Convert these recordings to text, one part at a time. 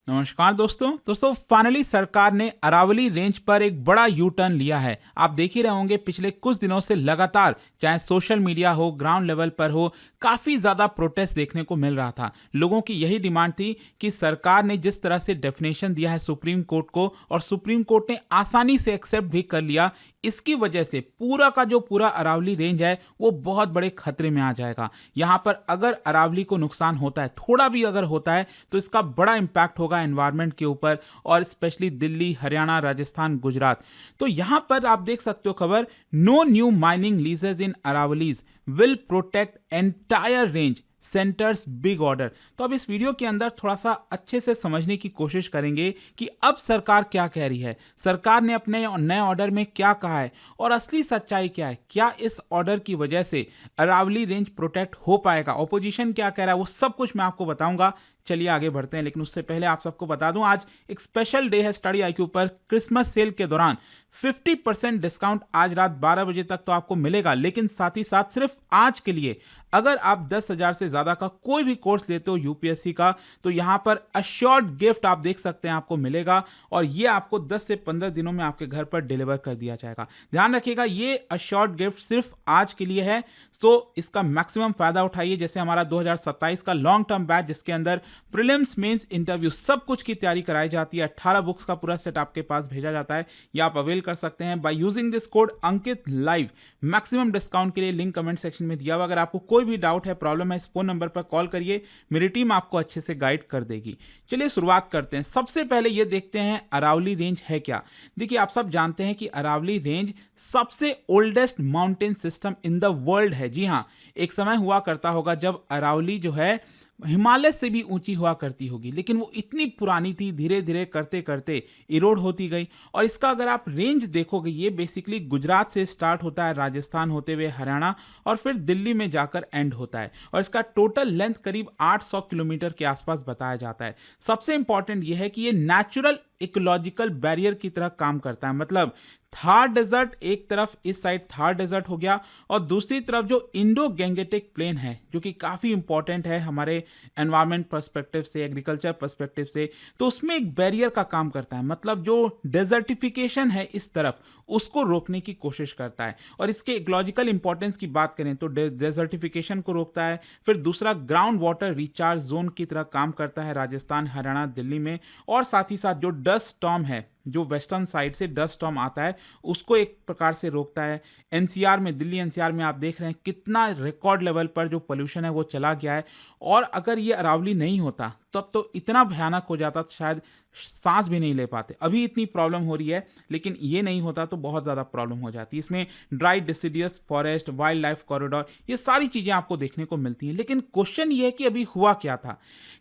नमस्कार दोस्तों फाइनली सरकार ने अरावली रेंज पर एक बड़ा यू टर्न लिया है। आप देख ही रहे होंगे पिछले कुछ दिनों से लगातार चाहे सोशल मीडिया हो, ग्राउंड लेवल पर हो, काफी ज्यादा प्रोटेस्ट देखने को मिल रहा था। लोगों की यही डिमांड थी कि सरकार ने जिस तरह से डेफिनेशन दिया है सुप्रीम कोर्ट को, और सुप्रीम कोर्ट ने आसानी से एक्सेप्ट भी कर लिया, इसकी वजह से पूरा का जो पूरा अरावली रेंज है वो बहुत बड़े खतरे में आ जाएगा। यहाँ पर अगर अरावली को नुकसान होता है, थोड़ा भी अगर होता है, तो इसका बड़ा इंपैक्ट होगा एनवायरनमेंट के ऊपर, और स्पेशली दिल्ली, हरियाणा, राजस्थान, गुजरात। तो यहां पर आप देख सकते हो खबर, no new mining leases in Aravallis will protect entire range, centre's big order. तो अब इस वीडियो के अंदर थोड़ा सा अच्छे से समझने की कोशिश करेंगे कि अब सरकार क्या कह रही है, सरकार ने अपने नए ऑर्डर में क्या कहा है, और असली सच्चाई क्या है। क्या इस ऑर्डर की वजह से अरावली रेंज प्रोटेक्ट हो पाएगा, ऑपोजिशन क्या कह रहा है, वो सब कुछ मैं आपको बताऊंगा। चलिए आगे बढ़ते हैं, लेकिन उससे पहले आप सबको बता दूं, आज एक स्पेशल डे है स्टडी आईक्यू पर। क्रिसमस सेल के दौरान 50% डिस्काउंट आज रात 12 बजे तक तो आपको मिलेगा, लेकिन साथ ही साथ सिर्फ आज के लिए अगर आप 10,000 से ज्यादा का कोई भी कोर्स लेते हो यूपीएससी का, तो यहां पर अश्योर्ड गिफ्ट आप देख सकते हैं आपको मिलेगा, और ये आपको 10 से 15 दिनों में आपके घर पर डिलीवर कर दिया जाएगा। ध्यान रखिएगा, ये अश्योर्ड गिफ्ट सिर्फ आज के लिए है, तो इसका मैक्सिमम फायदा उठाइए। जैसे हमारा 2027 का लॉन्ग टर्म बैच, जिसके अंदर प्रीलिम्स, मेंस, इंटरव्यू सब कुछ की तैयारी कराई जाती है, 18 बुक्स का पूरा सेट आपके पास भेजा जाता है, ये आप अवेल कर सकते हैं by using this code Ankit live. Maximum discount के लिए लिंक कमेंट सेक्शन में दिया हुआ। अगर आपको कोई भी डाउट है, प्रॉब्लम है, इस फोन नंबर पर कॉल करिए, मेरी टीम आपको अच्छे से गाइड कर देगी। चलिए शुरुआत करते हैं। सबसे पहले ये देखते हैं अरावली रेंज है क्या। देखिए, आप सब जानते हैं कि अरावली रेंज सबसे oldest mountain system in the world है। जी हाँ, एक समय हुआ करता होगा जब अरावली जो है हिमालय से भी ऊंची हुआ करती होगी, लेकिन वो इतनी पुरानी थी, धीरे धीरे करते करते इरोड होती गई। और इसका अगर आप रेंज देखोगे, ये बेसिकली गुजरात से स्टार्ट होता है, राजस्थान होते हुए हरियाणा, और फिर दिल्ली में जाकर एंड होता है, और इसका टोटल लेंथ करीब 800 किलोमीटर के आसपास बताया जाता है। सबसे इंपॉर्टेंट यह है कि ये नेचुरल इकोलॉजिकल बैरियर की तरह काम करता है। मतलब थार डेजर्ट एक तरफ, इस साइड थार डेजर्ट हो गया, और दूसरी तरफ जो इंडो गैंगेटिक प्लेन है, जो कि काफी इंपॉर्टेंट है हमारे एनवायरमेंट पर्सपेक्टिव से, एग्रीकल्चर पर्सपेक्टिव से, तो उसमें एक बैरियर का काम करता है। मतलब जो डेजर्टिफिकेशन है इस तरफ, उसको रोकने की कोशिश करता है। और इसके इकोलॉजिकल इंपॉर्टेंस की बात करें तो डेजर्टिफिकेशन को रोकता है। फिर दूसरा, ग्राउंड वाटर रिचार्ज जोन की तरह काम करता है राजस्थान, हरियाणा, दिल्ली में। और साथ ही साथ जो डस्ट स्टॉर्म है, जो वेस्टर्न साइड से डस्ट स्टॉर्म आता है, उसको एक प्रकार से रोकता है। एनसीआर में, दिल्ली एनसीआर में आप देख रहे हैं कितना रिकॉर्ड लेवल पर जो पोल्यूशन है वो चला गया है। और अगर ये अरावली नहीं होता तब तो इतना भयानक हो जाता, शायद सांस भी नहीं ले पाते। अभी इतनी प्रॉब्लम हो रही है, लेकिन ये नहीं होता तो बहुत ज़्यादा प्रॉब्लम हो जाती। इसमें dry deciduous forest, wild life corridor, ये सारी चीज़ें आपको देखने को मिलती हैं। लेकिन क्वेश्चन ये है कि अभी हुआ क्या था।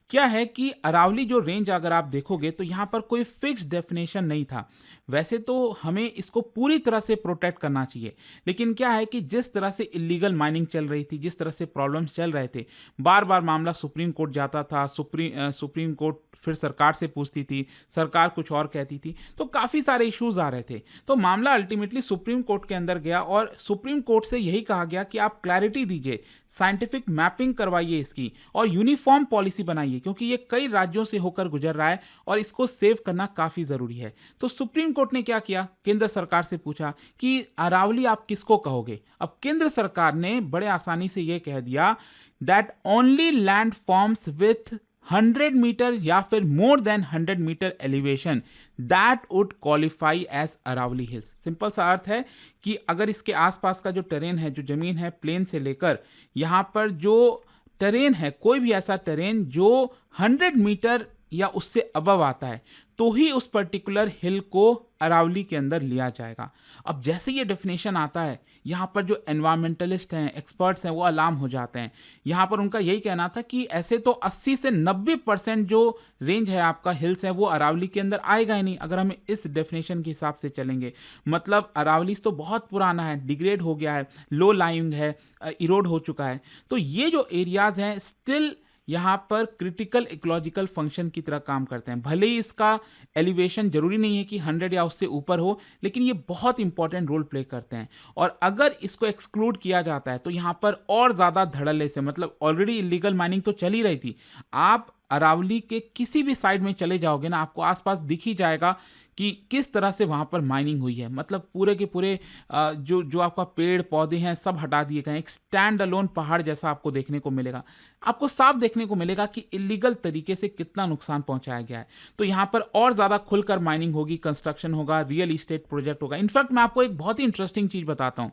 क्या है कि अरावली जो रेंज अगर आप देखोगे तो यहाँ पर कोई फिक्स डेफिनेशन नहीं था। वैसे तो हमें इसको पूरी तरह से प्रोटेक्ट करना चाहिए, लेकिन क्या है कि जिस तरह से इलीगल माइनिंग चल रही थी, जिस तरह से प्रॉब्लम्स चल रहे थे, बार बार मामला सुप्रीम कोर्ट जाता था, सुप्रीम कोर्ट फिर सरकार से पूछती थी, सरकार कुछ और कहती थी, तो काफ़ी सारे इश्यूज आ रहे थे। तो मामला अल्टीमेटली सुप्रीम कोर्ट के अंदर गया, और सुप्रीम कोर्ट से यही कहा गया कि आप क्लैरिटी दीजिए, साइंटिफिक मैपिंग करवाइए इसकी, और यूनिफॉर्म पॉलिसी बनाइए, क्योंकि ये कई राज्यों से होकर गुजर रहा है और इसको सेव करना काफ़ी ज़रूरी है। तो सुप्रीम कोर्ट ने क्या किया, केंद्र सरकार से पूछा कि अरावली आप किसको कहोगे। अब केंद्र सरकार ने बड़े आसानी से यह कह दिया that only land forms with 100 metre या फिर more than 100 metre elevation that would qualify as Aravalli hills. Simple सा अर्थ है कि अगर इसके आसपास का जो टेरेन है, जो जमीन है, प्लेन से लेकर यहाँ पर जो टेरेन है, कोई भी ऐसा टेरेन जो 100 मीटर या उससे अबव आता है, तो ही उस पर्टिकुलर हिल को अरावली के अंदर लिया जाएगा। अब जैसे ये डेफिनेशन आता है, यहाँ पर जो एनवायरमेंटलिस्ट हैं, एक्सपर्ट्स हैं, वो अलार्म हो जाते हैं। यहाँ पर उनका यही कहना था कि ऐसे तो 80 से 90% जो रेंज है आपका, हिल्स है, वो अरावली के अंदर आएगा ही नहीं अगर हम इस डेफिनेशन के हिसाब से चलेंगे। मतलब अरावली तो बहुत पुराना है, डिग्रेड हो गया है, लो लाइंग है, इरोड हो चुका है। तो ये जो एरियाज हैं, स्टिल यहाँ पर क्रिटिकल इकोलॉजिकल फंक्शन की तरह काम करते हैं। भले ही इसका एलिवेशन जरूरी नहीं है कि 100 या उससे ऊपर हो, लेकिन ये बहुत इंपॉर्टेंट रोल प्ले करते हैं। और अगर इसको एक्सक्लूड किया जाता है तो यहाँ पर और ज़्यादा धड़ल्ले से, मतलब ऑलरेडी इलीगल माइनिंग तो चल ही रही थी, आप अरावली के किसी भी साइड में चले जाओगे ना, आपको आसपास दिख ही जाएगा कि किस तरह से वहाँ पर माइनिंग हुई है। मतलब पूरे के पूरे जो जो आपका पेड़ पौधे हैं सब हटा दिए गए हैं। एक स्टैंड अलोन पहाड़ जैसा आपको देखने को मिलेगा। आपको साफ देखने को मिलेगा कि इलीगल तरीके से कितना नुकसान पहुंचाया गया है। तो यहाँ पर और ज़्यादा खुलकर माइनिंग होगी, कंस्ट्रक्शन होगा, रियल इस्टेट प्रोजेक्ट होगा। इनफैक्ट मैं आपको एक बहुत ही इंटरेस्टिंग चीज़ बताता हूँ।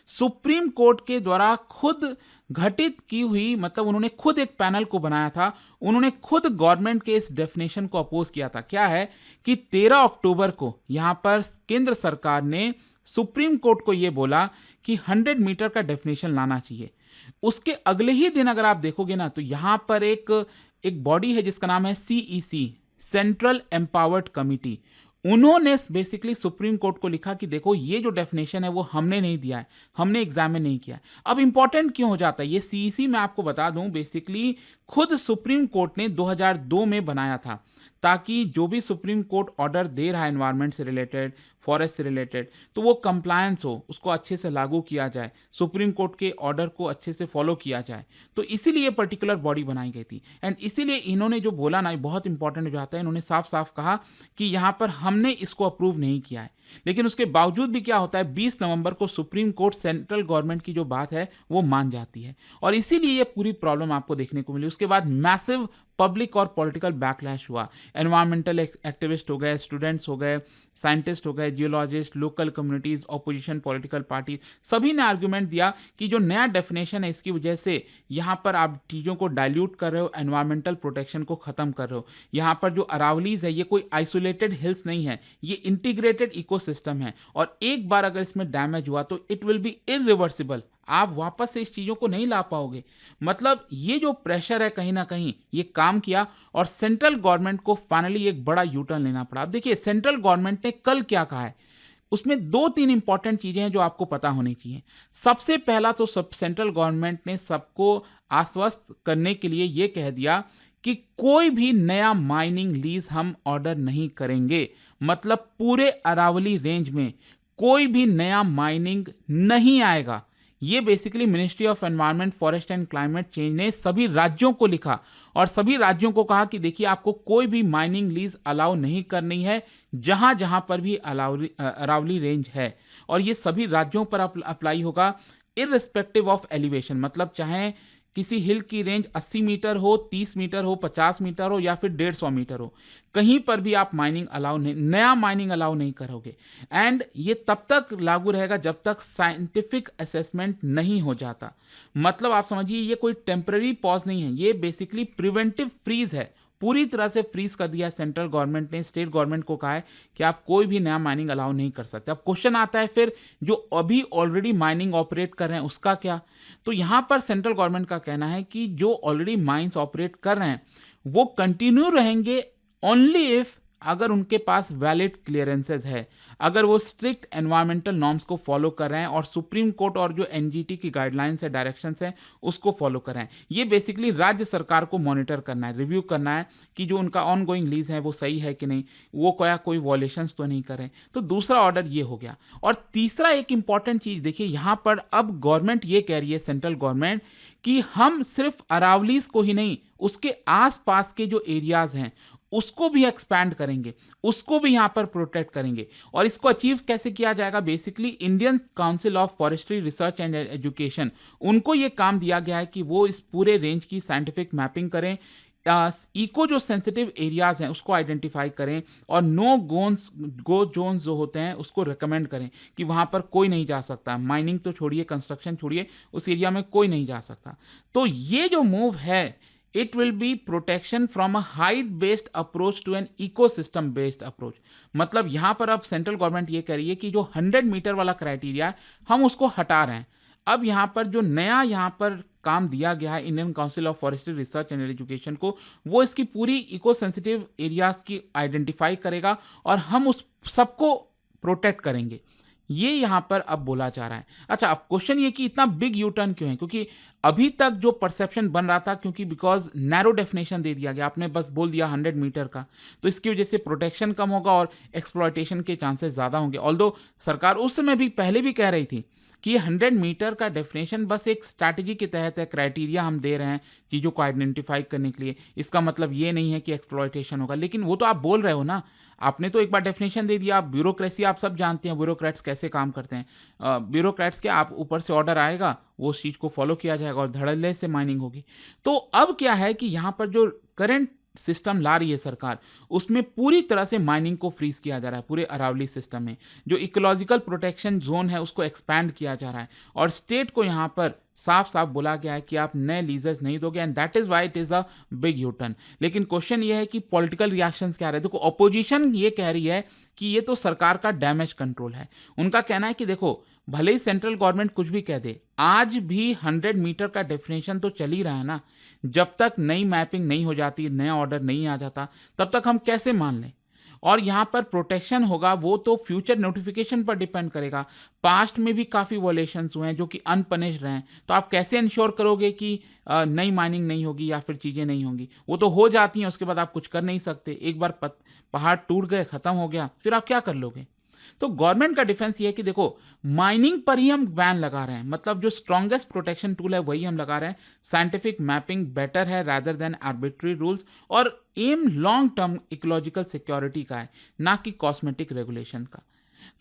सुप्रीम कोर्ट के द्वारा खुद घटित की हुई, मतलब उन्होंने खुद एक पैनल को बनाया था, उन्होंने खुद गवर्नमेंट के इस डेफिनेशन को अपोज किया था। क्या है कि 13 अक्टूबर को यहां पर केंद्र सरकार ने सुप्रीम कोर्ट को यह बोला कि 100 मीटर का डेफिनेशन लाना चाहिए। उसके अगले ही दिन अगर आप देखोगे ना, तो यहां पर एक बॉडी है जिसका नाम है CEC, सेंट्रल एम्पावर्ड कमिटी। उन्होंने बेसिकली सुप्रीम कोर्ट को लिखा कि देखो ये जो डेफिनेशन है वो हमने नहीं दिया है, हमने एग्जामिन नहीं किया है। अब इंपॉर्टेंट क्यों हो जाता है ये CEC, मैं आपको बता दूं, बेसिकली खुद सुप्रीम कोर्ट ने 2002 में बनाया था, ताकि जो भी सुप्रीम कोर्ट ऑर्डर दे रहा है एनवायरनमेंट से रिलेटेड, फॉरेस्ट से रिलेटेड, तो वो कंप्लायंस हो, उसको अच्छे से लागू किया जाए, सुप्रीम कोर्ट के ऑर्डर को अच्छे से फॉलो किया जाए। तो इसीलिए पर्टिकुलर बॉडी बनाई गई थी। एंड इसीलिए इन्होंने जो बोला ना, बहुत इंपॉर्टेंट हो जाता है, इन्होंने साफ साफ कहा कि यहाँ पर हमने इसको अप्रूव नहीं किया है। लेकिन उसके बावजूद भी क्या होता है, 20 नवंबर को सुप्रीम कोर्ट सेंट्रल गवर्नमेंट की जो बात है वो मान जाती है, और इसीलिए ये पूरी प्रॉब्लम आपको देखने को मिली। उसके बाद मैसिव पब्लिक और पॉलिटिकल बैकलैश हुआ। एनवायरमेंटल एक्टिविस्ट हो गए, स्टूडेंट्स हो गए, साइंटिस्ट हो गए, geologist, local communities, opposition, political party, सभी ने आर्गुमेंट दिया कि जो नया डेफिनेशन है इसकी वजह से यहाँ पर आप चीज़ों को डाइल्यूट कर रहे हो, एनवायरमेंटल प्रोटेक्शन को खत्म कर रहे हो। यहाँ पर जो अरावलीज है ये कोई आइसोलेटेड हिल्स नहीं है, ये इंटीग्रेटेड इकोसिस्टम है, और एक बार अगर इसमें डैमेज हुआ तो इट विल बी इरिवर्सिबल। आप वापस से इस चीज़ों को नहीं ला पाओगे। मतलब ये जो प्रेशर है कहीं ना कहीं ये काम किया, और सेंट्रल गवर्नमेंट को फाइनली एक बड़ा यू टर्न लेना पड़ा। अब देखिए सेंट्रल गवर्नमेंट ने कल क्या कहा है, उसमें 2-3 इंपॉर्टेंट चीजें हैं जो आपको पता होनी चाहिए। सबसे पहला तो सेंट्रल गवर्नमेंट ने सबको आश्वस्त करने के लिए यह कह दिया कि कोई भी नया माइनिंग लीज हम ऑर्डर नहीं करेंगे। मतलब पूरे अरावली रेंज में कोई भी नया माइनिंग नहीं आएगा। ये basically ministry of environment, forest and climate change ने सभी राज्यों को लिखा, और सभी राज्यों को कहा कि देखिए आपको कोई भी माइनिंग लीज अलाउ नहीं करनी है जहां जहां पर भी अरावली रेंज है। और ये सभी राज्यों पर अप्लाई होगा इररिस्पेक्टिव ऑफ एलिवेशन। मतलब चाहे किसी हिल की रेंज 80 मीटर हो, 30 मीटर हो, 50 मीटर हो, या फिर 150 मीटर हो, कहीं पर भी आप माइनिंग अलाउ नहीं, नया माइनिंग अलाउ नहीं करोगे। एंड ये तब तक लागू रहेगा जब तक साइंटिफिक असेसमेंट नहीं हो जाता। मतलब आप समझिए ये कोई टेम्पररी पॉज नहीं है, ये बेसिकली प्रिवेंटिव फ्रीज है। पूरी तरह से फ्रीज कर दिया सेंट्रल गवर्नमेंट ने। स्टेट गवर्नमेंट को कहा है कि आप कोई भी नया माइनिंग अलाउ नहीं कर सकते। अब क्वेश्चन आता है फिर जो अभी ऑलरेडी माइनिंग ऑपरेट कर रहे हैं उसका क्या? तो यहां पर सेंट्रल गवर्नमेंट का कहना है कि जो ऑलरेडी माइंस ऑपरेट कर रहे हैं वो कंटिन्यू रहेंगे ओनली इफ अगर उनके पास वैलिड क्लियरेंसेज है, अगर वो स्ट्रिक्ट एनवायरमेंटल नॉर्म्स को फॉलो कर रहे हैं और सुप्रीम कोर्ट और जो एनजीटी की गाइडलाइंस है, डायरेक्शंस हैं, उसको फॉलो कर रहे हैं। ये बेसिकली राज्य सरकार को मॉनिटर करना है, रिव्यू करना है कि जो उनका ऑन गोइंग लीज है वो सही है कि नहीं, वो कोई वॉलेशंस तो नहीं कर रहे। तो दूसरा ऑर्डर ये हो गया। और तीसरा एक इंपॉर्टेंट चीज देखिए, यहां पर अब गवर्नमेंट ये कह रही है, सेंट्रल गवर्नमेंट, कि हम सिर्फ अरावलीज को ही नहीं, उसके आसपास के जो एरियाज हैं उसको भी एक्सपैंड करेंगे, उसको भी यहां पर प्रोटेक्ट करेंगे। और इसको अचीव कैसे किया जाएगा? Basically Indian council of forestry research and education, उनको यह काम दिया गया है कि वो इस पूरे रेंज की साइंटिफिक मैपिंग करें, इको जो सेंसिटिव एरियाज हैं उसको आइडेंटिफाई करें, और नो गो जोन्स जो होते हैं उसको रिकमेंड करें कि वहां पर कोई नहीं जा सकता। माइनिंग तो छोड़िए, कंस्ट्रक्शन छोड़िए, उस एरिया में कोई नहीं जा सकता। तो ये जो मूव है, it will be protection from a height based approach to an ecosystem based approach। मतलब यहां पर अब सेंट्रल गवर्नमेंट ये कह रही है कि जो 100 मीटर वाला क्राइटेरिया है हम उसको हटा रहे हैं। अब यहां पर जो नया यहां पर काम दिया गया है Indian council of forestry research and education को, वो इसकी पूरी इको सेंसिटिव एरियाज की आइडेंटिफाई करेगा और हम उस सबको प्रोटेक्ट करेंगे। ये यहाँ पर अब बोला जा रहा है। अच्छा, अब क्वेश्चन ये कि इतना बिग यू टर्न क्यों है? क्योंकि अभी तक जो परसेप्शन बन रहा था, क्योंकि बिकॉज नैरो डेफिनेशन दे दिया गया, आपने बस बोल दिया 100 मीटर का, तो इसकी वजह से प्रोटेक्शन कम होगा और एक्सप्लॉयटेशन के चांसेस ज़्यादा होंगे। ऑल्दो सरकार उस समय भी पहले भी कह रही थी कि 100 मीटर का डेफिनेशन बस एक स्ट्रैटेजी के तहत है, क्राइटेरिया हम दे रहे हैं चीज़ों को आइडेंटिफाई करने के लिए, इसका मतलब ये नहीं है कि एक्सप्लॉयटेशन होगा। लेकिन वो तो आप बोल रहे हो ना, आपने तो एक बार डेफिनेशन दे दिया। आप ब्यूरोक्रेसी आप सब जानते हैं, ब्यूरोक्रेट्स कैसे काम करते हैं। ब्यूरोक्रेट्स क्या, आप ऊपर से ऑर्डर आएगा, वो उस चीज़ को फॉलो किया जाएगा और धड़ल्ले से माइनिंग होगी। तो अब क्या है कि यहाँ पर जो करंट सिस्टम ला रही है सरकार, उसमें पूरी तरह से माइनिंग को फ्रीज किया जा रहा है। पूरे अरावली सिस्टम में जो इकोलॉजिकल प्रोटेक्शन जोन है उसको एक्सपैंड किया जा रहा है और स्टेट को यहाँ पर साफ साफ बोला गया है कि आप नए लीजर्स नहीं दोगे, and that is why it is a big U turn. लेकिन क्वेश्चन ये है कि पॉलिटिकल रिएक्शंस क्या रहे हैं। देखो, ऑपोजिशन ये कह रही है कि ये तो सरकार का डैमेज कंट्रोल है। उनका कहना है कि देखो, भले ही सेंट्रल गवर्नमेंट कुछ भी कह दे, आज भी 100 मीटर का डेफिनेशन तो चल ही रहा है ना। जब तक नई मैपिंग नहीं हो जाती, नया ऑर्डर नहीं आ जाता, तब तक हम कैसे मान लें? और यहाँ पर प्रोटेक्शन होगा वो तो फ्यूचर नोटिफिकेशन पर डिपेंड करेगा। पास्ट में भी काफ़ी वॉलेशंस हुए हैं जो कि अनपनिश्ड रहे हैं, तो आप कैसे इंश्योर करोगे कि नई माइनिंग नहीं होगी या फिर चीज़ें नहीं होंगी? वो तो हो जाती हैं, उसके बाद आप कुछ कर नहीं सकते। एक बार पहाड़ टूट गए, ख़त्म हो गया, फिर आप क्या कर लोगे? तो गवर्नमेंट का डिफेंस ये है कि देखो, माइनिंग पर ही हम बैन लगा रहे हैं, मतलब जो स्ट्रॉन्गेस्ट प्रोटेक्शन टूल है वही हम लगा रहे हैं। साइंटिफिक मैपिंग बेटर है रादर देन आर्बिट्री रूल्स, और aim long term ecological security का है, ना कि कॉस्मेटिक रेगुलेशन का।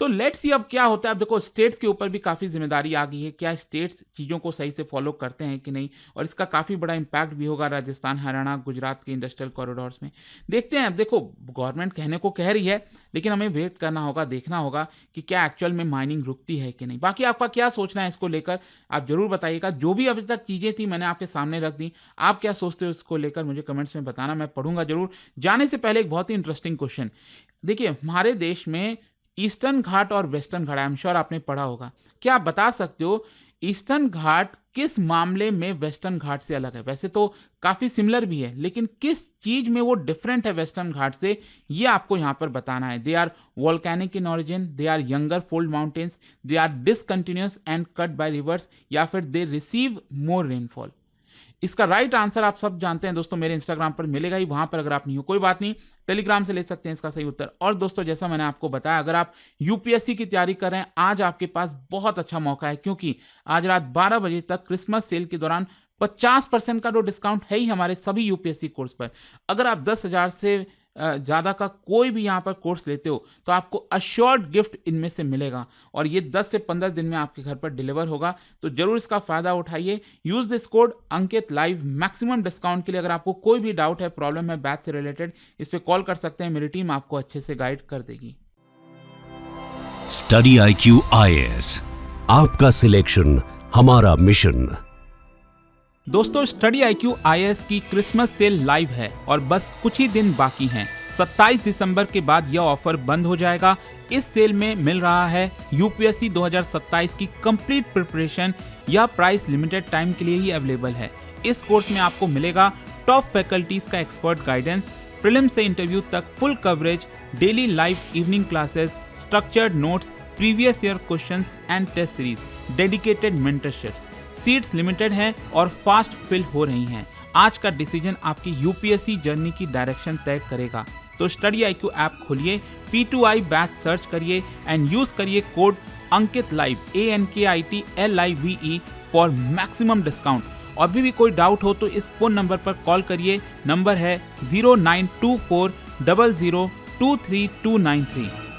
तो लेट्स सी अब क्या होता है। अब देखो, स्टेट्स के ऊपर भी काफ़ी जिम्मेदारी आ गई है, क्या स्टेट्स चीज़ों को सही से फॉलो करते हैं कि नहीं, और इसका काफ़ी बड़ा इम्पैक्ट भी होगा राजस्थान, हरियाणा, गुजरात के इंडस्ट्रियल कॉरिडोर्स में। देखते हैं। अब देखो, गवर्नमेंट कहने को कह रही है, लेकिन हमें वेट करना होगा, देखना होगा कि क्या एक्चुअल में माइनिंग रुकती है कि नहीं। बाकी आपका क्या सोचना है इसको लेकर, आप जरूर बताइएगा। जो भी अभी तक चीज़ें थी मैंने आपके सामने रख दी, आप क्या सोचते हो इसको लेकर मुझे कमेंट्स में बताना, मैं पढ़ूंगा जरूर। जाने से पहले एक बहुत ही इंटरेस्टिंग क्वेश्चन। देखिए, हमारे देश में ईस्टर्न घाट और western Ghat, I am sure आपने पढ़ा होगा। क्या आप बता सकते हो ईस्टर्न घाट किस मामले में वेस्टर्न घाट से अलग है? वैसे तो काफी सिमिलर भी है, लेकिन किस चीज में वो डिफरेंट है वेस्टर्न घाट से, ये आपको यहां पर बताना है। They are volcanic in origin, they are younger fold mountains, they are discontinuous and cut by rivers, या फिर दे रिसीव मोर रेनफॉल। इसका राइट आंसर आप सब जानते हैं दोस्तों, मेरे इंस्टाग्राम पर मिलेगा ही, वहां पर अगर आप नहीं हो कोई बात नहीं, टेलीग्राम से ले सकते हैं इसका सही उत्तर। और दोस्तों, जैसा मैंने आपको बताया, अगर आप यूपीएससी की तैयारी कर रहे हैं, आज आपके पास बहुत अच्छा मौका है, क्योंकि आज रात 12 बजे तक क्रिसमस सेल के दौरान 50% का जो डिस्काउंट है ही हमारे सभी यूपीएससी कोर्स पर। अगर आप 10,000 से ज़्यादा का कोई भी यहाँ पर कोर्स लेते हो तो आपको अश्योर्ड गिफ्ट इनमें से मिलेगा, और ये 10 से 15 दिन में आपके घर पर डिलीवर होगा। तो जरूर इसका फायदा उठाइए। Use this code Ankit live maximum discount के लिए। अगर आपको कोई भी डाउट है, प्रॉब्लम है बैच से रिलेटेड, इस पर कॉल कर सकते हैं, मेरी टीम आपको अच्छे से गाइड कर देगी। स्टडी IQ IAS, आपका सिलेक्शन हमारा मिशन। दोस्तों, स्टडी IQ IAS की क्रिसमस सेल लाइव है और बस कुछ ही दिन बाकी हैं। 27 दिसंबर के बाद यह ऑफर बंद हो जाएगा। इस सेल में मिल रहा है यूपीएससी 2027 की कंप्लीट प्रिपरेशन। यह प्राइस लिमिटेड टाइम के लिए ही अवेलेबल है। इस कोर्स में आपको मिलेगा टॉप फैकल्टीज का एक्सपर्ट गाइडेंस, प्रीलिम से इंटरव्यू तक full coverage, daily live evening classes, structured notes, previous year questions and test series, dedicated mentorships. Seats limited हैं और फास्ट फिल हो रही हैं। आज का डिसीजन आपकी यूपीएससी जर्नी की डायरेक्शन तय करेगा। तो स्टडी IQ ऐप खोलिए, P2I बैच सर्च करिए एंड यूज करिए code Ankit live ANKITLIVE for maximum discount. और भी कोई डाउट हो तो इस फोन नंबर पर कॉल करिए। नंबर है 092400232993।